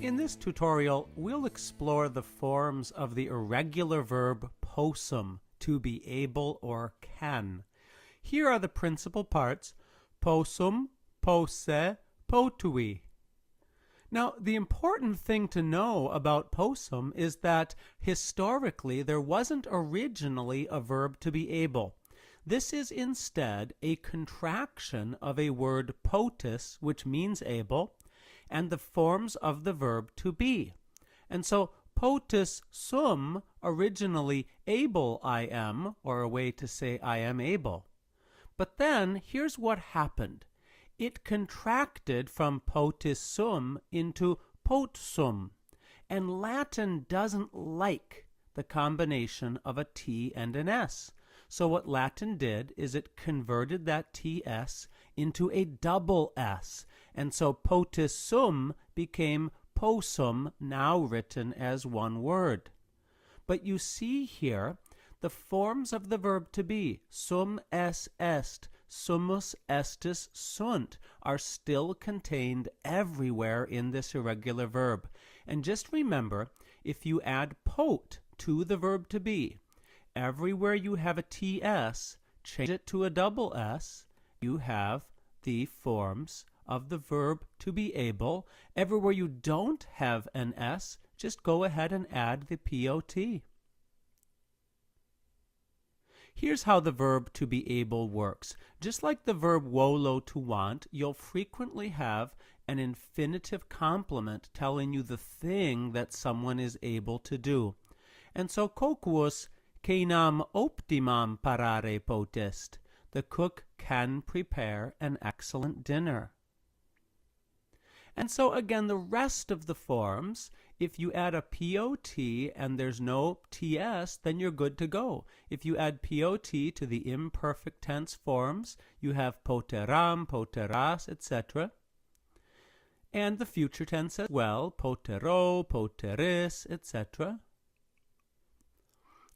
In this tutorial, we'll explore the forms of the irregular verb possum, to be able or can. Here are the principal parts: possum, posse, potui. Now, the important thing to know about possum is that historically there wasn't originally a verb to be able. This is instead a contraction of a word potus, which means able, and the forms of the verb to be. And so potus sum, originally able I am, or a way to say I am able. But then here's what happened. It contracted from potus sum into potsum, and Latin doesn't like the combination of a T and an S. So what Latin did is it converted that TS into a double S, and so potus sum became possum, now written as one word. But you see here, the forms of the verb to be, sum es est, summus estis sunt, are still contained everywhere in this irregular verb. And just remember, if you add pot to the verb to be, everywhere you have a TS, change it to a double S, you have the forms of the verb to be able. Everywhere you don't have an S, just go ahead and add the POT. Here's how the verb to be able works. Just like the verb wolo, to want, you'll frequently have an infinitive complement telling you the thing that someone is able to do. And so quoquus cenam optimam parare potest. The cook can prepare an excellent dinner. And so again, the rest of the forms, if you add a POT and there's no TS, then you're good to go. If you add POT to the imperfect tense forms, you have poteram, poteras, etc. And the future tense as well, potero, poteris, etc.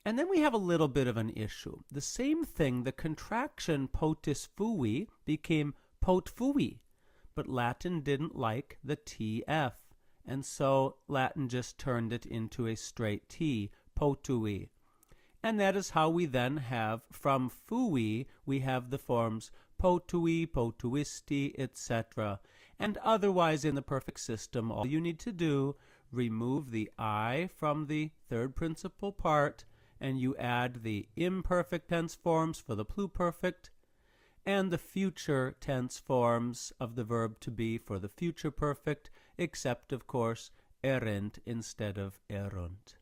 And then we have a little bit of an issue. The same thing, the contraction potis fui became pot fui, but Latin didn't like the TF, and so Latin just turned it into a straight T, potui. And that is how we then have, from fui, we have the forms potui, potuisti, etc. And otherwise in the perfect system, all you need to do, remove the I from the third principal part, and you add the imperfect tense forms for the pluperfect, and the future tense forms of the verb to be for the future perfect, except, of course, errant instead of erunt.